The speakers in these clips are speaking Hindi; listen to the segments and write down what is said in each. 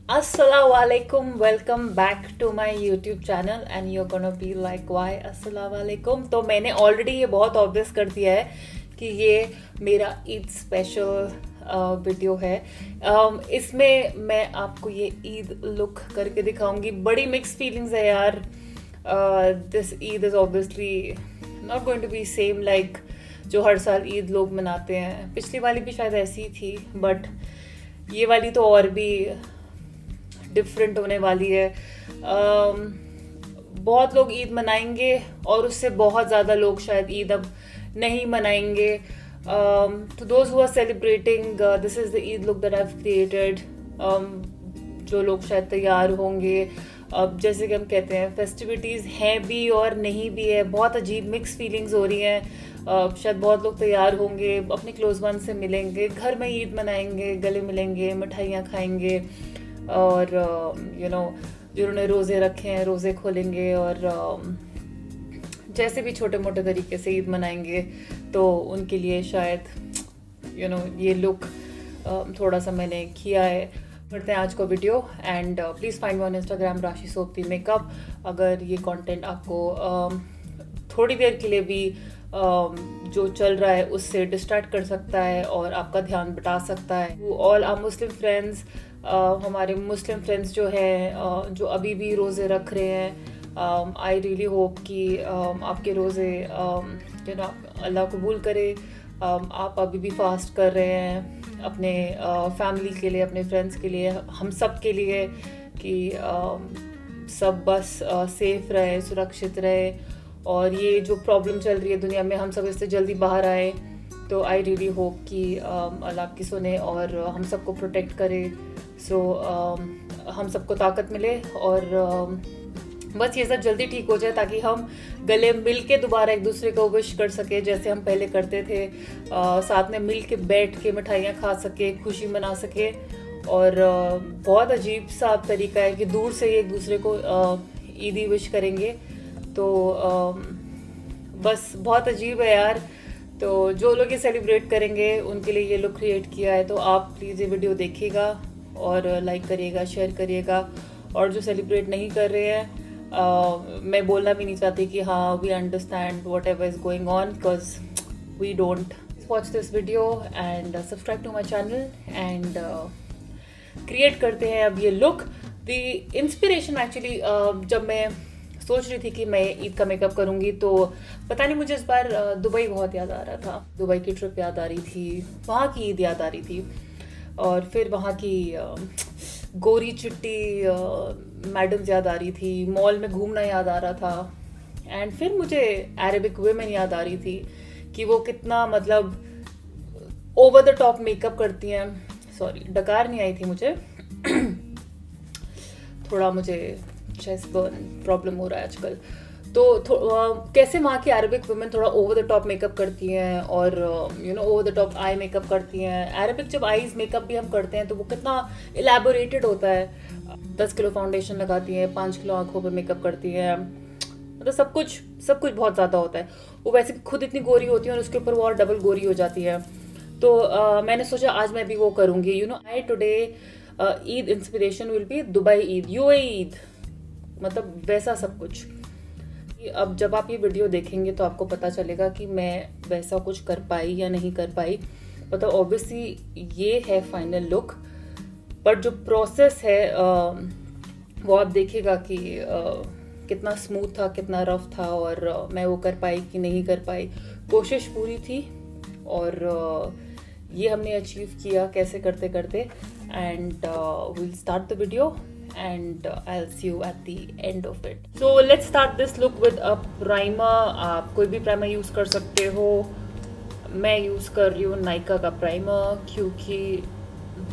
Assalamualaikum, welcome back to my YouTube channel and you're gonna be like why Assalamualaikum। तो मैंने ऑलरेडी ये बहुत ऑब्वियस कर दिया है कि ये मेरा ईद स्पेशल वीडियो है। इसमें मैं आपको ये ईद लुक करके दिखाऊंगी। बड़ी मिक्स फीलिंग्स है यार। This Eid is obviously not going to be same like जो हर साल ईद लोग मनाते हैं। पिछली वाली भी शायद ऐसी ही थी, बट ये वाली तो और भी डिफरेंट होने वाली है। बहुत लोग ईद मनाएंगे और उससे बहुत ज़्यादा लोग शायद ईद अब नहीं मनाएंगे। तो those who are celebrating, this is the Eid look that I have created. जो लोग शायद तैयार होंगे, अब जैसे कि हम कहते हैं फेस्टिविटीज़ हैं भी और नहीं भी है। बहुत अजीब मिक्स फीलिंग्स हो रही हैं। शायद बहुत लोग तैयार होंगे, अपने क्लोज वन से मिलेंगे, घर में ईद मनाएंगे, गले मिलेंगे, मिठाइयाँ खाएंगे और जिन्होंने रोज़े रखे हैं रोज़े खोलेंगे और जैसे भी छोटे मोटे तरीके से ईद मनाएंगे। तो उनके लिए शायद ये लुक थोड़ा सा मैंने किया है। करते हैं आज को video and please find me on Instagram राशि सोपती मेकअप। अगर ये कंटेंट आपको थोड़ी देर के लिए भी जो चल रहा है उससे डिस्ट्रैक्ट कर सकता है और आपका ध्यान बटा सकता है। ऑल आर मुस्लिम फ्रेंड्स, हमारे मुस्लिम फ्रेंड्स जो हैं जो अभी भी रोज़े रख रहे हैं, आई रियली होप कि आपके रोज़े अल्लाह कबूल करे। आप अभी भी फास्ट कर रहे हैं अपने फैमिली के लिए, अपने फ्रेंड्स के लिए, हम सब के लिए कि सब बस सेफ रहे, सुरक्षित रहे और ये जो प्रॉब्लम चल रही है दुनिया में हम सब इससे जल्दी बाहर आए। तो आई रियली होप कि अल्लाह आपकी सुने और हम सबको प्रोटेक्ट करे। सो हम सबको ताकत मिले और बस ये सब जल्दी ठीक हो जाए ताकि हम गले मिल के दोबारा एक दूसरे को विश कर सके जैसे हम पहले करते थे। साथ में मिल के बैठ के मिठाइयाँ खा सके, खुशी मना सके। और बहुत अजीब सा तरीका है कि दूर से एक दूसरे को ईदी विश करेंगे। तो बस बहुत अजीब है यार। तो जो लोग ये सेलिब्रेट करेंगे उनके लिए ये लुक क्रिएट किया है। तो आप प्लीज़ ये वीडियो देखिएगा और लाइक करिएगा, शेयर करिएगा। और जो सेलिब्रेट नहीं कर रहे हैं, मैं बोलना भी नहीं चाहती कि हाँ we understand whatever is going on, because we don't. Watch this video and subscribe to my channel and create करते हैं अब ये लुक। द इंस्पिरेशन एक्चुअली जब मैं सोच रही थी कि मैं ईद का मेकअप करूंगी तो पता नहीं मुझे इस बार दुबई बहुत याद आ रहा था। दुबई की ट्रिप याद आ रही थी, वहाँ की ईद याद आ रही थी और फिर वहाँ की गोरी चिट्टी मैडम्स याद आ रही थी, मॉल में घूमना याद आ रहा था एंड फिर मुझे अरेबिक वुमेन याद आ रही थी कि वो कितना मतलब ओवर द टॉप मेकअप करती हैं। सॉरी, डकार नहीं आई थी मुझे थोड़ा मुझे चेस्ट बर्न प्रॉब्लम हो रहा है आजकल। तो कैसे वहाँ की अरबिक वुमेन थोड़ा ओवर द टॉप मेकअप करती हैं और over the top eye makeup करती हैं। अरबिक जब आईज मेकअप भी हम करते हैं तो वो कितना इलेबोरेटेड होता है। 10 किलो फाउंडेशन लगाती हैं, 5 किलो आंखों पे मेकअप करती हैं, मतलब सब कुछ बहुत ज़्यादा होता है। वो वैसे खुद इतनी गोरी होती है और उसके ऊपर वो और डबल गोरी हो जाती है। तो मैंने सोचा आज मैं भी वो करूँगी। I today Eid inspiration will be Dubai Eid, UAE Eid, मतलब वैसा सब कुछ। अब जब आप ये वीडियो देखेंगे तो आपको पता चलेगा कि मैं वैसा कुछ कर पाई या नहीं कर पाई। मतलब ऑब्वियसली ये है फाइनल लुक, पर जो प्रोसेस है वो आप देखिएगा कि कितना स्मूथ था, कितना रफ था और मैं वो कर पाई कि नहीं कर पाई। कोशिश पूरी थी और ये हमने अचीव किया कैसे करते करते। And we'll start the video and I'll see you at the end of it. So let's start this look with a primer. आप कोई भी प्राइमर यूज़ कर सकते हो। मैं यूज़ कर रही हूँ नायका का प्राइमर क्योंकि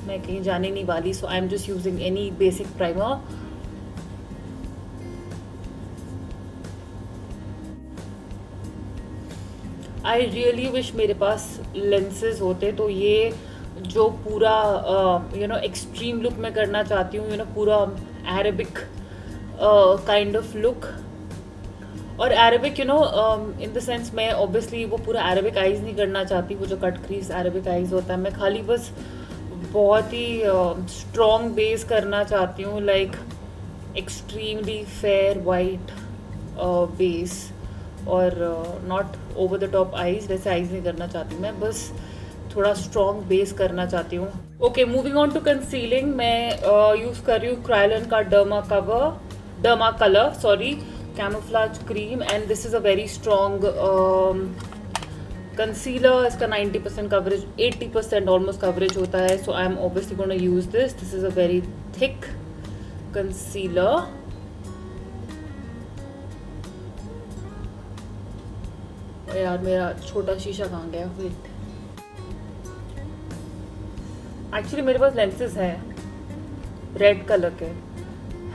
मैं कहीं जाने नहीं वाली, so I'm just using any basic primer. I really wish मेरे पास lenses होते तो ये जो पूरा एक्सट्रीम लुक मैं करना चाहती हूँ, पूरा अरेबिक काइंड ऑफ लुक। और अरेबिक इन द सेंस मैं ऑब्वियसली वो पूरा अरेबिक आइज़ नहीं करना चाहती, वो जो कट क्रीज अरेबिक आइज़ होता है। मैं खाली बस बहुत ही स्ट्रॉन्ग बेस करना चाहती हूँ, like extremely fair white base, और not over the top eyes, वैसे आईज नहीं करना चाहती मैं, बस थोड़ा स्ट्रॉन्ग बेस करना चाहती हूँ। Okay, moving on to concealing, मैं यूज़ कर रही हूँ क्रायोलन का derma colour sorry camouflage cream, and this is a very strong concealer. इसका 90% कवरेज, 80% ऑलमोस्ट कवरेज होता है, so I am obviously gonna use this. This is a very thick concealer. यार मेरा छोटा शीशा कहाँ गया? वेट, एक्चुअली मेरे पास लेंसेज हैं रेड कलर के,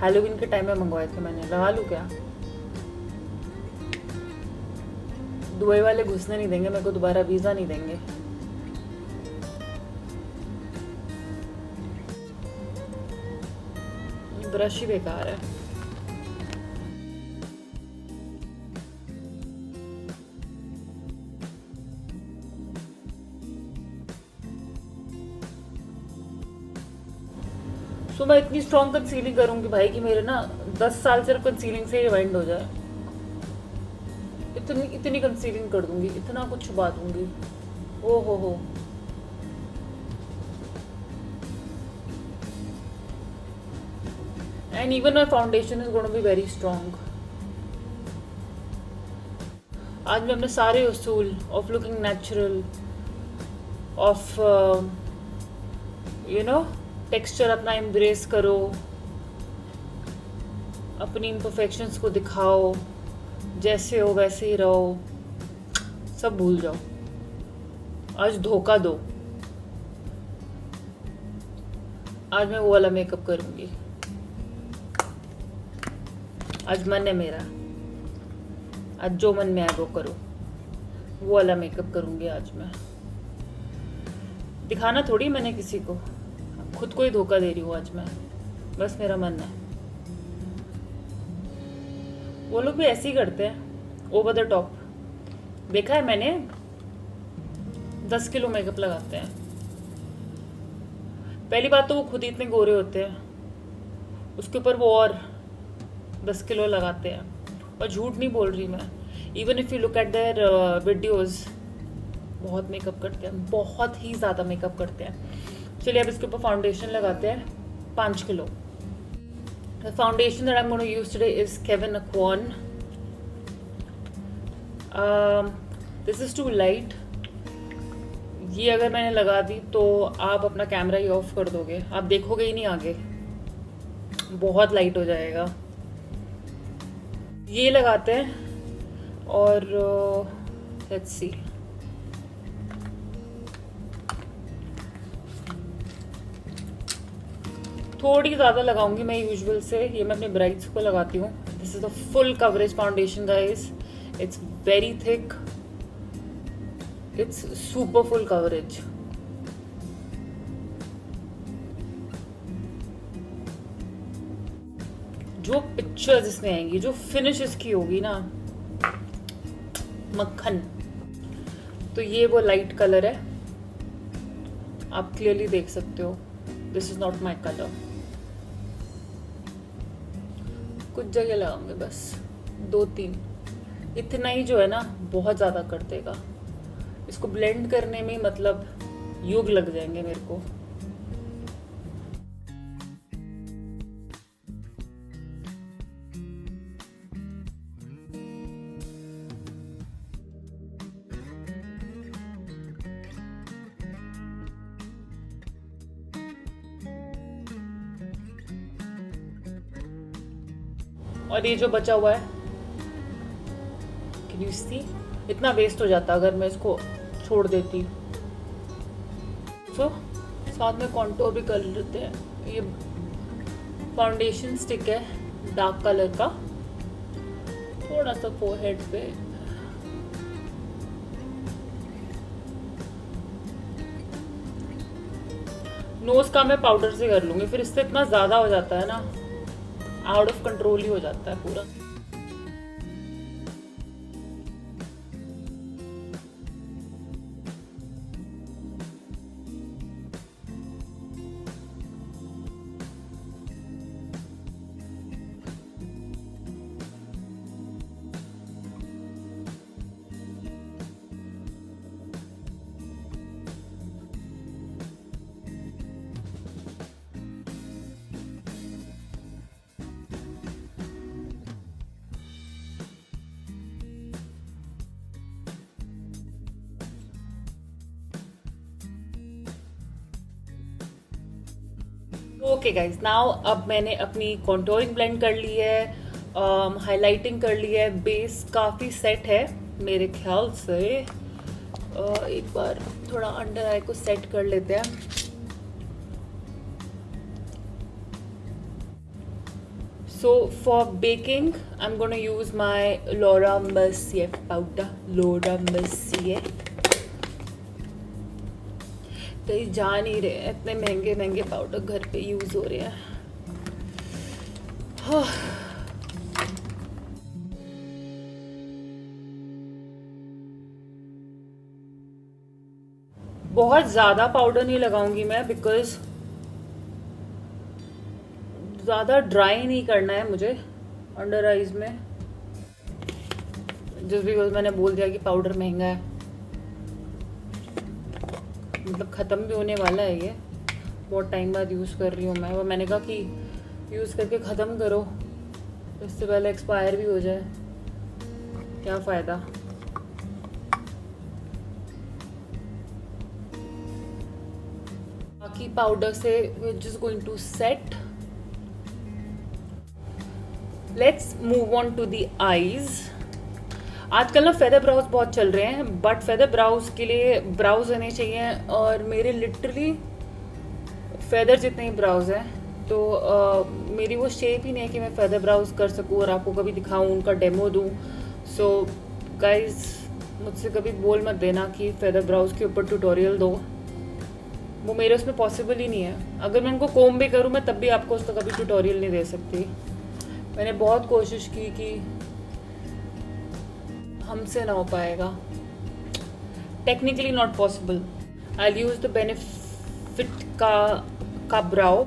हैलोवीन के टाइम में मंगवाए थे मैंने। लगा लूँ क्या? दुबई वाले घुसने नहीं देंगे मेरे को, दोबारा वीज़ा नहीं देंगे। ब्रश ही बेकार है। तो मैं इतनी स्ट्रॉन्ग कंसीलिंग करूंगी भाई कि मेरे ना 10 साल सिर्फ कंसीलिंग से ही वाइंड हो जाए। इतनी इतनी कंसीलिंग कर दूंगी, इतना कुछ छुपा दूंगी। ओ हो। And even my foundation is gonna be very strong. आज मैं अपने सारे उसूल of looking natural, of texture अपना एम्ब्रेस करो, अपनी इम्परफेक्शंस को दिखाओ, जैसे हो वैसे ही रहो, सब भूल जाओ। आज धोखा दो। आज मैं वो वाला मेकअप करूंगी। आज मन है मेरा, आज जो मन में आए वो करो। वो वाला मेकअप करूंगी आज मैं। दिखाना थोड़ी मैंने किसी को, खुद को ही धोखा दे रही हूँ आज मैं। बस मेरा मन है। वो लोग भी ऐसे ही करते हैं, ओवर द टॉप। देखा है मैंने, 10 किलो मेकअप लगाते हैं। पहली बात तो वो खुद ही इतने गोरे होते हैं, उसके ऊपर वो और 10 किलो लगाते हैं। और झूठ नहीं बोल रही मैं, even if you look at their videos, बहुत मेकअप करते हैं, बहुत ही ज़्यादा मेकअप करते हैं। चलिए अब इसके ऊपर फाउंडेशन लगाते हैं 5 kilo. The foundation that I'm going to use today is Kevyn Aucoin. This is too light. ये अगर मैंने लगा दी तो आप अपना कैमरा ही ऑफ कर दोगे, आप देखोगे ही नहीं आगे, बहुत लाइट हो जाएगा। ये लगाते हैं और लेट्स सी। थोड़ी ज़्यादा लगाऊंगी मैं यूजुअल से, ये मैं अपने ब्राइड्स को लगाती हूँ। This is a full coverage foundation guys, it's very thick, it's super full coverage. जो पिक्चर्स इसमें आएंगी, जो फिनिश इसकी होगी ना, मक्खन। तो ये वो लाइट कलर है, आप क्लियरली देख सकते हो। This is not my colour. कुछ जगह लगाऊंगे बस, 2-3, इतना ही जो है ना बहुत ज़्यादा कर देगा। इसको ब्लेंड करने में मतलब युग लग जाएंगे मेरे को। और ये जो बचा हुआ है, कैन यू सी, इतना वेस्ट हो जाता अगर मैं इसको छोड़ देती। सो साथ में कॉन्टोर भी कर लेते हैं। ये फाउंडेशन स्टिक है डार्क कलर का, थोड़ा सा फोरहेड पे। नोज का मैं पाउडर से कर लूंगी, फिर इससे इतना ज़्यादा हो जाता है ना, आउट ऑफ कंट्रोल ही हो जाता है पूरा। ओके गाइज, नाउ अब मैंने अपनी कॉन्टोरिंग ब्लेंड कर ली है, हाईलाइटिंग कर ली है, बेस काफ़ी सेट है मेरे ख्याल से। एक बार थोड़ा अंडर आई को सेट कर लेते हैं। So for baking, I'm gonna use my Laura Mercier powder. Laura Mercier. कहीं जा नहीं रहे, इतने महंगे महंगे पाउडर घर पे यूज हो रहे हैं। हाँ। बहुत ज़्यादा पाउडर नहीं लगाऊंगी मैं, बिकॉज ज़्यादा ड्राई नहीं करना है मुझे अंडर आइज में, जस्ट बिकॉज मैंने बोल दिया कि पाउडर महंगा है, मतलब ख़त्म भी होने वाला है ये, बहुत टाइम बाद यूज़ कर रही हूँ मैं। और मैंने कहा कि यूज़ करके ख़त्म करो, इससे पहले एक्सपायर भी हो जाए, क्या फ़ायदा। बाकी पाउडर से we're just going to set. Let's move on to the eyes. आजकल ना फेदर ब्राउज बहुत चल रहे हैं, बट फेदर ब्राउज के लिए ब्राउज होने चाहिए, और मेरे लिटरली फेदर जितने ही ब्राउज हैं, तो मेरी वो शेप ही नहीं है कि मैं फेदर ब्राउज कर सकूँ और आपको कभी दिखाऊँ, उनका डेमो दूँ। सो गाइज, मुझसे कभी बोल मत देना कि फेदर ब्राउज के ऊपर ट्यूटोरियल दो, वो मेरे उसमें पॉसिबल ही नहीं है। अगर मैं उनको कोम भी करूँ मैं, तब भी आपको उसका कभी ट्यूटोरियल नहीं दे सकती। मैंने बहुत कोशिश की कि हमसे ना हो पाएगा, technically not possible. I use the benefit का ब्राउ।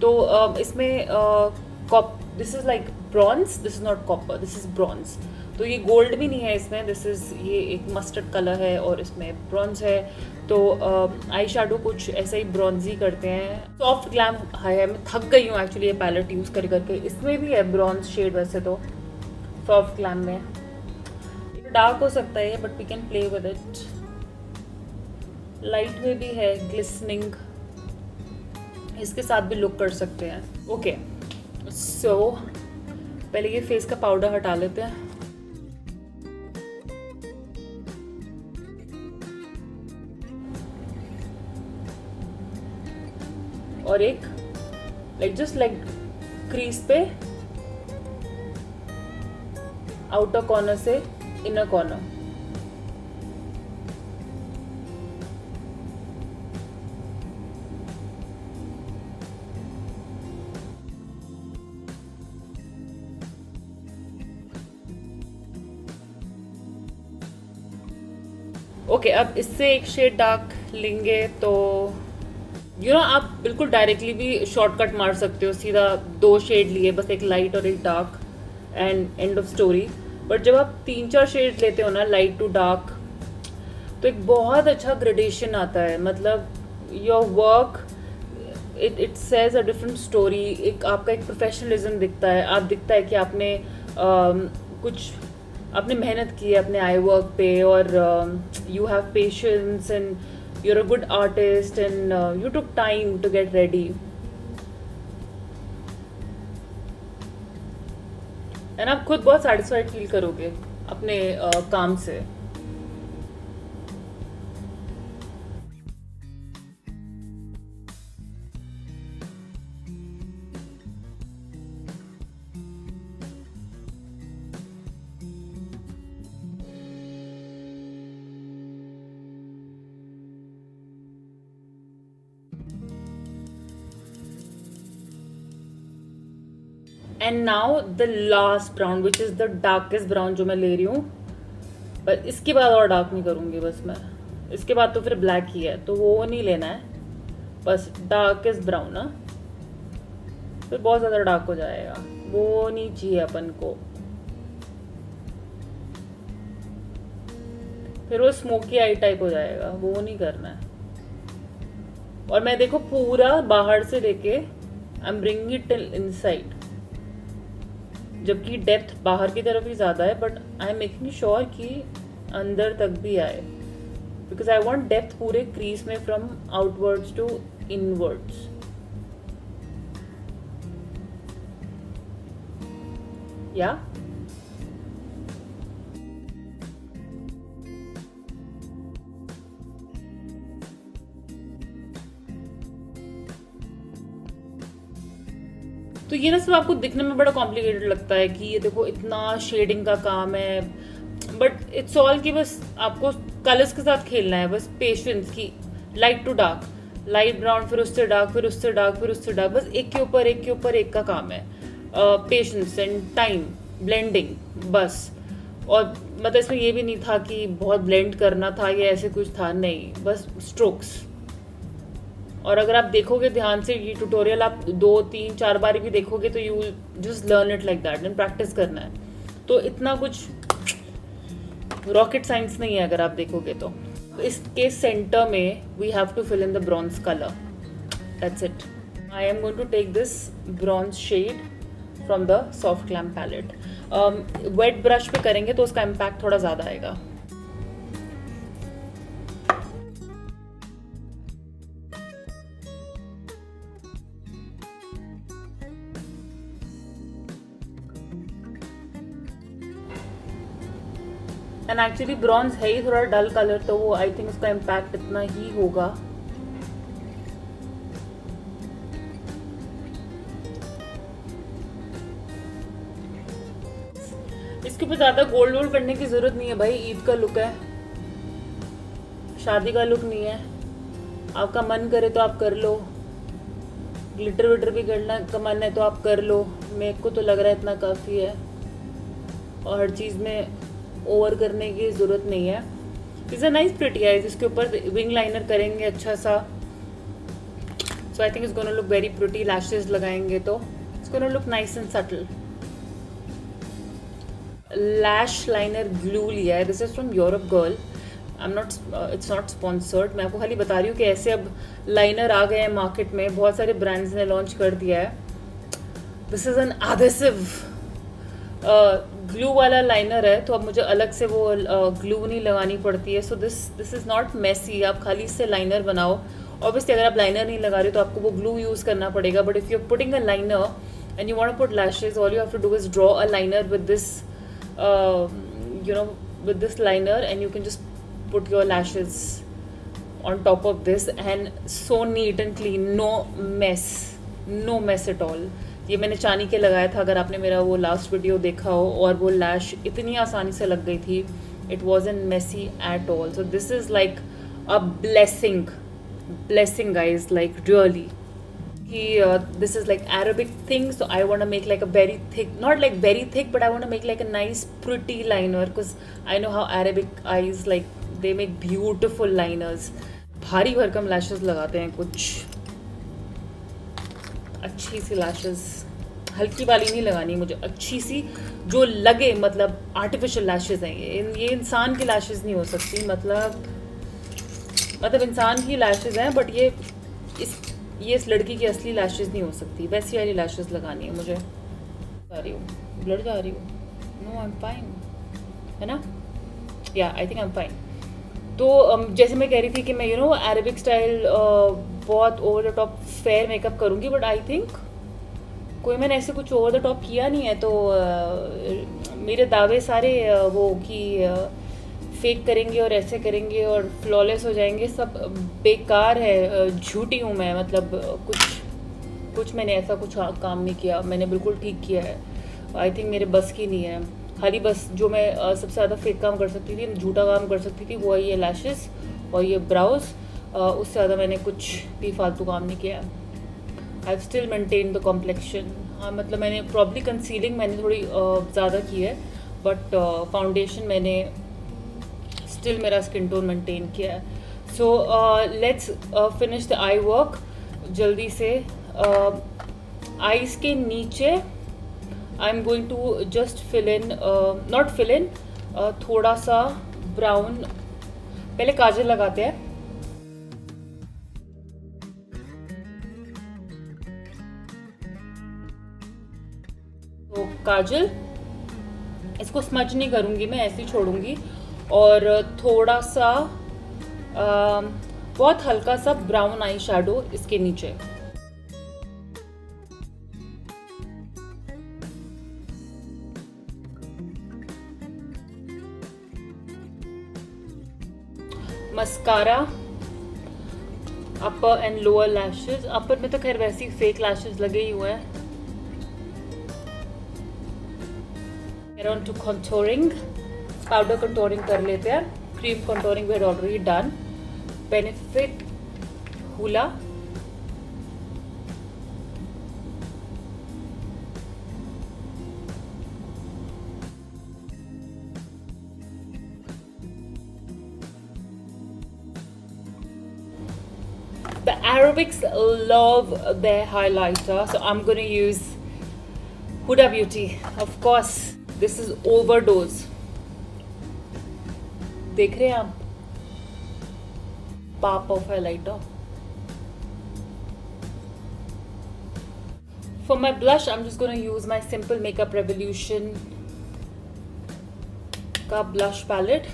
तो इसमें this is like bronze, this is not copper, this is bronze. तो ये गोल्ड भी नहीं है इसमें, दिस इज, ये एक मस्टर्ड कलर है और इसमें ब्रॉन्ज है। तो आई शेडो कुछ ऐसा ही ब्रॉन्जी करते हैं। सॉफ्ट ग्लैम है, मैं थक गई हूँ एक्चुअली ये पैलेट यूज़ कर करके। इसमें भी है ब्रॉन्ज शेड वैसे तो सॉफ्ट ग्लैम में, डार्क हो सकता है but we can play with it. Light में भी है ग्लिसनिंग, इसके साथ भी लुक कर सकते हैं। ओके, सो पहले ये फेस का पाउडर हटा लेते हैं। और एक जस्ट लाइक क्रीज पे आउटर कॉर्नर से इनर कॉर्नर। ओके, अब इससे एक शेड डार्क लेंगे तो आप बिल्कुल डायरेक्टली भी शॉर्टकट मार सकते हो, सीधा 2 शेड लिए, बस एक लाइट और एक dark and end of story. But जब आप 3-4 शेड लेते हो ना, लाइट टू डार्क, तो एक बहुत अच्छा ग्रेडेशन आता है। मतलब your work it says a different story. एक आपका एक प्रोफेशनलिज्म दिखता है, दिखता है कि आपने कुछ आपने मेहनत की है अपने आई वर्क पे, और you have patience and you're a good artist and you took time to get ready. and आप खुद बहुत satisfied feel करोगे अपने काम से। And now the last brown which is the darkest brown जो मैं ले रही हूँ, पर इसके बाद और डार्क नहीं करूँगी बस मैं। इसके बाद तो फिर ब्लैक ही है, तो वो नहीं लेना है, बस डार्केस्ट ब्राउन ना, फिर बहुत ज़्यादा डार्क हो जाएगा, वो नहीं चाहिए अपन को। फिर वो स्मोकी आई टाइप हो जाएगा, वो नहीं करना है। और मैं देखो पूरा बाहर से लेके I am bringing it till inside, जबकि डेप्थ बाहर की तरफ ही ज़्यादा है, but I am making sure कि अंदर तक भी आए, बिकॉज आई वॉन्ट डेप्थ पूरे क्रीज में फ्रॉम आउटवर्ड्स टू इनवर्ड्स. या तो ये ना सब आपको दिखने में बड़ा कॉम्प्लिकेटेड लगता है कि ये देखो इतना शेडिंग का काम है, बट इट्स ऑल कि बस आपको कलर्स के साथ खेलना है, बस पेशेंस की light to dark, light brown, फिर उससे डार्क, फिर उससे डार्क, फिर उससे डार्क, बस एक के ऊपर एक के ऊपर एक का काम है. पेशेंस एंड टाइम, ब्लेंडिंग, बस. और मतलब इसमें ये भी नहीं था कि बहुत ब्लेंड करना था या ऐसे कुछ था, नहीं, बस स्ट्रोक्स. और अगर आप देखोगे ध्यान से ये ट्यूटोरियल, आप 2, 3, 4 बार भी देखोगे तो you just learn it like that and practice करना है. तो इतना कुछ रॉकेट साइंस नहीं है अगर आप देखोगे तो. इसके सेंटर में we have to fill in the bronze colour, that's it. I am going to take this bronze shade from the soft glam palette. Wet brush पे करेंगे तो उसका इम्पैक्ट थोड़ा ज़्यादा आएगा. एंड एक्चुअली ब्रॉन्ज है ही थोड़ा डल कलर, तो वो आई थिंक उसका इम्पैक्ट इतना ही होगा. इसके ऊपर ज़्यादा गोल्ड वोल्ड करने की ज़रूरत नहीं है भाई. ईद का लुक है, शादी का लुक नहीं है. आपका मन करे तो आप कर लो, ग्लिटर विटर भी करना का मन है तो आप कर लो. मेरे को तो लग रहा है इतना काफ़ी है, और हर चीज़ में ओवर करने की ज़रूरत नहीं है. Is a nice pretty eyes. इसके ऊपर विंग लाइनर करेंगे अच्छा सा, so I think it's gonna look very pretty. Lashes लगाएंगे तो it's gonna look nice and subtle. Lash liner glue लिया है, this is from Europe girl. I am not, it's not sponsored. मैं आपको खाली बता रही हूँ कि ऐसे अब लाइनर आ गए हैं मार्केट में, बहुत सारे ब्रांड्स ने लॉन्च कर दिया है. This is an adhesive glue वाला लाइनर है, तो अब मुझे अलग से वो ग्लू नहीं लगानी पड़ती है. So this is not messy. आप खाली इससे लाइनर बनाओ. ऑब्वियसली अगर आप लाइनर नहीं लगा रहे हो तो आपको वो ग्लू यूज़ करना पड़ेगा, but if you are putting a liner and you want to put lashes, all you have to do is draw a liner with this, you know, with this liner, and you can just put your lashes on top of this, and so neat and clean, no mess at all. ये मैंने चानी के लगाया था, अगर आपने मेरा वो लास्ट वीडियो देखा हो, और वो लैश इतनी आसानी से लग गई थी. It wasn't messy at all. So this is like a blessing guys, like really. This is like Arabic thing, so I want to make like a very thick, not like very thick, but I want to make like a nice pretty liner, because I know how Arabic eyes, like they make beautiful liners. भारी भरकम लैशेस लगाते हैं, कुछ अच्छी सी लैशेस, हल्की वाली नहीं लगानी मुझे, अच्छी सी जो लगे. मतलब आर्टिफिशियल लैशेस हैं ये इंसान की लैशेस नहीं हो सकती. मतलब इंसान की लैशेस हैं, बट ये इस लड़की की असली लैशेस नहीं हो सकती. वैसी वाली लैशेस लगानी है मुझे. जा रही हूँ, ब्लर जा रही हूँ. नो, आई एम फाइन, है ना? या I think I am fine. तो जैसे मैं कह रही थी कि मैं अरेबिक स्टाइल बहुत over the top fair makeup करूँगी, बट आई थिंक कोई मैंने ऐसे कुछ ओवर द टॉप किया नहीं है. तो मेरे दावे सारे वो कि फेक करेंगे और ऐसे करेंगे और फ्लॉलेस हो जाएंगे, सब बेकार है. झूठी हूँ मैं. मतलब कुछ मैंने ऐसा कुछ काम नहीं किया. मैंने बिल्कुल ठीक किया है. आई थिंक मेरे बस की नहीं है. खाली बस जो मैं सबसे ज़्यादा फेक काम कर सकती थी, झूठा काम कर सकती थी, वो है ये लैशेस और ये ब्राउज. उससे ज़्यादा मैंने कुछ भी फालतू काम नहीं किया. I still maintain the complexion. हाँ, मतलब मैंने प्रॉब्ली कंसीलिंग मैंने थोड़ी ज़्यादा की है, बट फाउंडेशन मैंने स्टिल मेरा स्किन टोन मेंटेन किया है. So let's finish the eye work जल्दी से. आईज के नीचे I am going to just fill in, not fill in, थोड़ा सा ब्राउन. पहले काजल लगाते हैं. तो काजल, इसको स्मज नहीं करूँगी मैं, ऐसे ही छोड़ूंगी। और थोड़ा सा बहुत हल्का सा ब्राउन आई शैडो इसके नीचे। Mascara, upper and lower lashes. Upper में तो खैर वैसे ही फेक लैशेस लगे ही हुए हैं। On to contouring, powder contouring कर लेते हैं। Cream contouring we had already done. Benefit hoola, the Arabics love their highlighter, so I'm going to use Huda Beauty. Of course, this is overdose. देख रहे हैं आप, pop of highlighter. For my blush, I'm just going to use my Simple Makeup Revolution का blush palette.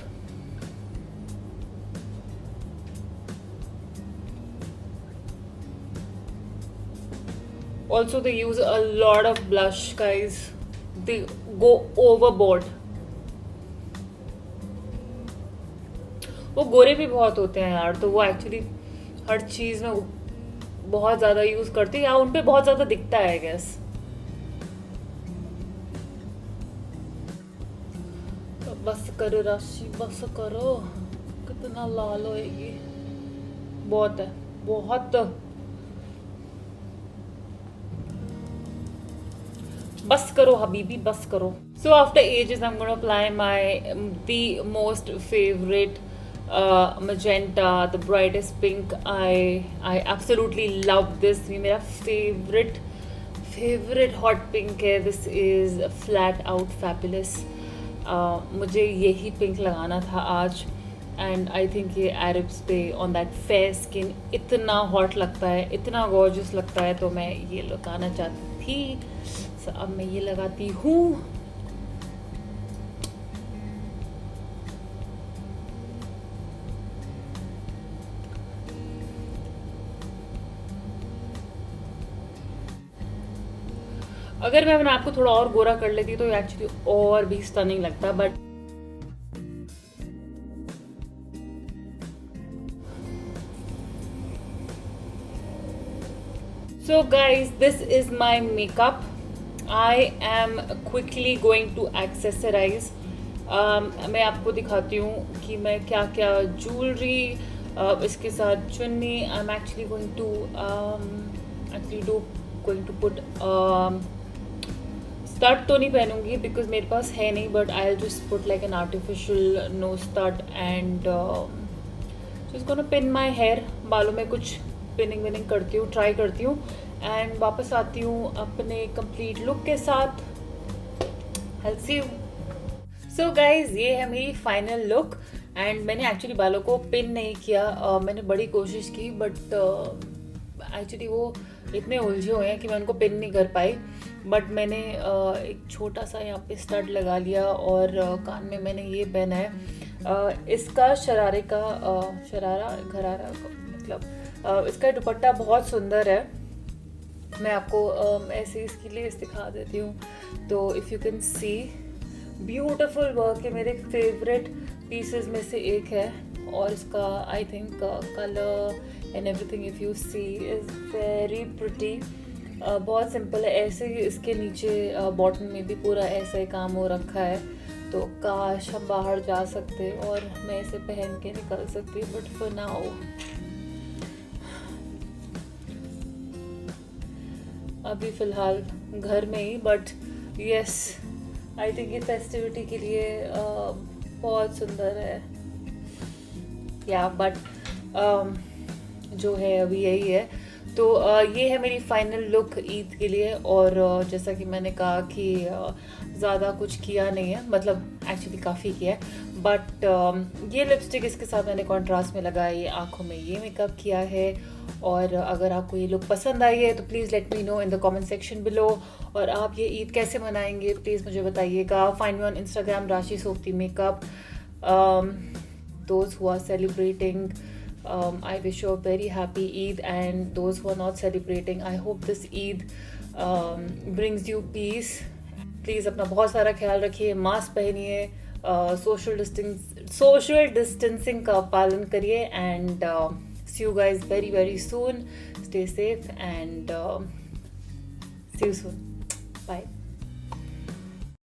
Also, they use a lot of blush, guys. They go overboard. वो गोरे भी बहुत होते हैं यार, तो वो एक्चुअली हर चीज़ में बहुत ज़्यादा यूज़ करते हैं, या उन पे बहुत ज़्यादा दिखता है, आई गेस। बस करो राशि, बस करो। कितना लाल होएगी, बहुत है, बहुत। बस करो हबीबी, बस करो। So after ages, I'm going to apply the most favorite magenta, the brightest pink. I absolutely love this. ये मेरा favorite hot pink है. This is Flat Out Fabulous. मुझे यही पिंक लगाना था आज, एंड आई थिंक ये Arabs पे ऑन दैट फेयर स्किन इतना हॉट लगता है, इतना गॉर्जियस लगता है, तो मैं ये लगाना चाहती थी। So, अब मैं ये लगाती हूँ। अगर मैं अपने आप को थोड़ा और गोरा कर लेती तो एक्चुअली और भी स्टनिंग लगता, but so guys, this is my makeup. I am quickly going to accessorize. मैं आपको दिखाती हूँ कि मैं क्या क्या ज्वेलरी इसके साथ चुन्नी। I'm actually going to put stud तो नहीं पहनूंगी बिकॉज मेरे पास है नहीं, but I will just put like an artificial no stud and just gonna pin my hair. बालों में कुछ पिनिंग विनिंग करती हूँ, ट्राई करती हूँ, एंड वापस आती हूँ अपने कंप्लीट लुक के साथ। I'll see you. So guys, ये है मेरी फाइनल लुक, एंड मैंने एक्चुअली बालों को पिन नहीं किया। मैंने बड़ी कोशिश की, बट एक्चुअली वो इतने उलझे हुए हैं कि मैं उनको पिन नहीं कर पाई। बट मैंने एक छोटा सा यहाँ पे स्टड लगा लिया, और कान में मैंने ये पहना है। इसका घरारा मतलब इसका दुपट्टा बहुत सुंदर है। मैं आपको ऐसे इसकी लेस दिखा देती हूँ। तो if you can see, beautiful work है, मेरे फेवरेट पीसेस में से एक है, और इसका I think colour and everything if you see is very pretty. बहुत सिंपल है। ऐसे ही इसके नीचे बॉटम में भी पूरा ऐसा ही काम हो रखा है, तो काश हम बाहर जा सकते और मैं इसे पहन के निकल सकती, बट फॉर नाउ अभी फ़िलहाल घर में ही। बट यस, आई थिंक ये फेस्टिविटी के लिए बहुत सुंदर है। या बट जो है अभी यही है। तो ये है मेरी फाइनल लुक ईद के लिए। और जैसा कि मैंने कहा कि ज़्यादा कुछ किया नहीं है, मतलब एक्चुअली काफ़ी किया है, बट ये लिपस्टिक इसके साथ मैंने कॉन्ट्रास्ट में लगाया, ये आँखों में ये मेकअप किया है। और अगर आपको ये लुक पसंद आई है तो please let me know in the comment section below. और आप ये ईद कैसे मनाएंगे प्लीज़ मुझे बताइएगा। फाइंड मी ऑन इंस्टाग्राम राशि सोफ्ती makeup. Those who are celebrating, I wish you a very happy Eid, and those who are not celebrating, I hope this Eid brings you peace. Please अपना बहुत सारा ख्याल रखिए, मास्क पहनिए, सोशल डिस्टेंसिंग का पालन करिए, and see you guys very very soon. Stay safe and see you soon. Bye.